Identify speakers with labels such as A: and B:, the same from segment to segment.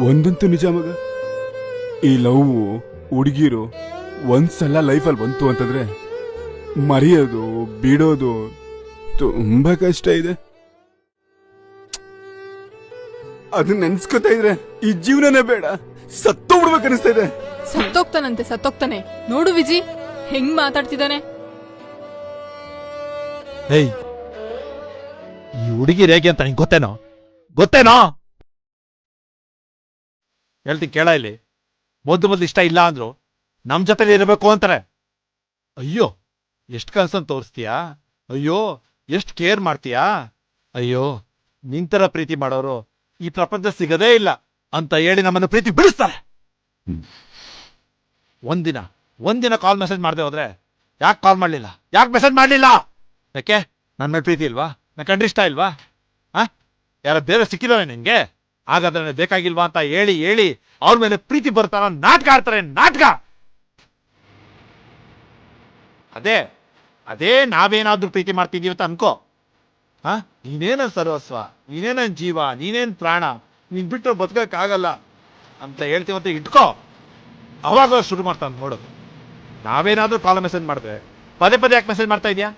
A: ಒಂದಂತೂ ನಿಜ ಮಗ, ಈ ಲವ್ ಹುಡುಗಿರು ಒಂದ್ಸಲ ಲೈಫಲ್ಲಿ ಬಂತು ಅಂತಂದ್ರೆ ಮರೆಯೋದು ಬಿಡೋದು ತುಂಬಾ ಕಷ್ಟ ಇದೆ. ಅದನ್ನ ನೆನ್ಸ್ಕೊತಾ ಇದ್ರೆ ಈ ಜೀವನನೇ ಬೇಡ, ಸತ್ತೋಗ್ಬಿಡ್ಬೇಕು ಅನಿಸ್ತಾ ಇದೆ.
B: ಸತ್ತೋಗ್ತಾನಂತೆ, ಸತ್ತೋಗ್ತಾನೆ. ನೋಡು ವಿಜಿ ಹೆಂಗ್ ಮಾತಾಡ್ತಿದ್ದಾನೆ.
C: ಏಯ್, ಈ ಹುಡುಗಿ ಹೇಗೆ ಅಂತ ನಿಂಗೆ ಗೊತ್ತೇನೋ? ಹೇಳ್ತೀನಿ ಕೇಳ. ಇಲ್ಲಿ ಮೊದ್ಲು ಇಷ್ಟ ಇಲ್ಲ ಅಂದ್ರು ನಮ್ ಜೊತೆಲಿ ಇರಬೇಕು ಅಂತಾರೆ. ಅಯ್ಯೋ, ಎಷ್ಟು ಕನ್ಸನ್ ತೋರಿಸ್ತೀಯಾ? ಅಯ್ಯೋ, ಎಷ್ಟು ಕೇರ್ ಮಾಡ್ತೀಯಾ? ಅಯ್ಯೋ, ನಿಂತರ ಪ್ರೀತಿ ಮಾಡೋರು ಈ ಪ್ರಪಂಚ ಸಿಗದೇ ಇಲ್ಲ ಅಂತ ಹೇಳಿ ನಮ್ಮನ್ನು ಪ್ರೀತಿ ಬಿಡಿಸ್ತಾರೆ. ಒಂದಿನ ಕಾಲ್ ಮೆಸೇಜ್ ಮಾಡದೆ ಹೋದ್ರೆ ಯಾಕೆ ಕಾಲ್ ಮಾಡಲಿಲ್ಲ, ಯಾಕೆ ಮೆಸೇಜ್ ಮಾಡಲಿಲ್ಲ? ಯಾಕೆ ನನ್ನ ಮೇಲೆ ಪ್ರೀತಿ ಇಲ್ವಾ? ನನ್ನ ಕಂಡ್ರೆ ಇಷ್ಟ ಇಲ್ವಾ? ಯಾರ ಬೇರೆ ಸಿಕ್ಕಿಲ್ಲವೇ ನಿನ್ಗೆ? ಹಾಗಾದ್ರೆ ಬೇಕಾಗಿಲ್ವಾ ಅಂತ ಹೇಳಿ ಅವ್ರ ಮೇಲೆ ಪ್ರೀತಿ ಬರ್ತಾರ, ನಾಟಕ ಆಡ್ತಾರೆ. ನಾಟಕ ಅದೇ ನಾವೇನಾದ್ರೂ ಪ್ರೀತಿ ಮಾಡ್ತಿದೀವಿ ಅಂತ ಅನ್ಕೋ. ನೀನೇನ ಸರ್ವಸ್ವ, ನೀನೇನ ಜೀವ, ನೀನೇನ್ ಪ್ರಾಣ, ನೀನ್ ಬಿಟ್ಟು ಬದುಕಕ್ಕಾಗಲ್ಲ ಅಂತ ಹೇಳ್ತೀವಂತ ಇಟ್ಕೋ. ಅವಾಗ ಶುರು ಮಾಡ್ತಾನೆ ನೋಡೋದು. ನಾವೇನಾದ್ರೂ ಕಾಲ್ ಮೆಸೇಜ್ ಮಾಡಿದ್ರೆ ಪದೇ ಯಾಕೆ ಮೆಸೇಜ್ ಮಾಡ್ತಾ ಇದೀಯಾ?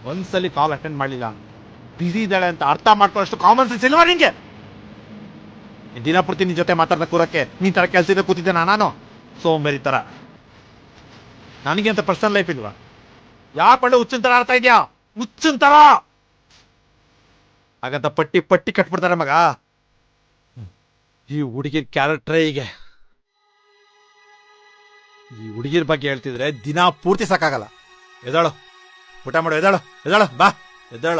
C: ಒಂದ್ಸಲಿ ಕಾಲ್ ಅಟೆಂಡ್ ಮಾಡಲಿಲ್ಲ, ಬಿಸಿ ಇದ್ದಾಳೆ ಅಂತ ಅರ್ಥ ಮಾಡ್ಕೊಳ್ಳೋಷ್ಟು ಕಾಮನ್ ಸೆನ್ಸ್ ಇಲ್ವಾ ನಿಂಗೆ? ದಿನ ಪೂರ್ತಿ ನಿನ್ ಜೊತೆ ಮಾತಾಡ್ದ ಕೂರಕ್ಕೆ ನೀನ್ ತರ ಕೆಲ್ಸದಿಂದ ಕೂತಿದ್ದೆ ನಾನು ಸೋಂಬೇರಿ ತರ. ನನಗೆ ಅಂತ ಪರ್ಸನಲ್ ಲೈಫ್ ಇಲ್ವಾ? ಯಾಕೆ ಒಳ್ಳೆ ಹುಚ್ಚಿನ ತರ ಆಡ್ತಾ ಇದ್ಯಾ? ಹುಚ್ಚಿನ ತರ ಹಾಗಂತ ಪಟ್ಟಿ ಕಟ್ಬಿಡ್ತಾರೆ ಮಗ. ಈ ಹುಡುಗಿರ್ ಕ್ಯಾರೆಕ್ಟರೇ ಹೀಗೆ. ಈ ಹುಡುಗಿರ್ ಬಗ್ಗೆ ಹೇಳ್ತಿದ್ರೆ ದಿನ ಪೂರ್ತಿ ಸಾಕಾಗಲ್ಲ. ಎದ್ದಾಳು, ಊಟ ಮಾಡು, ಎದ್ದಾಳು ಬಾ, ಎದ್ದಾಳು.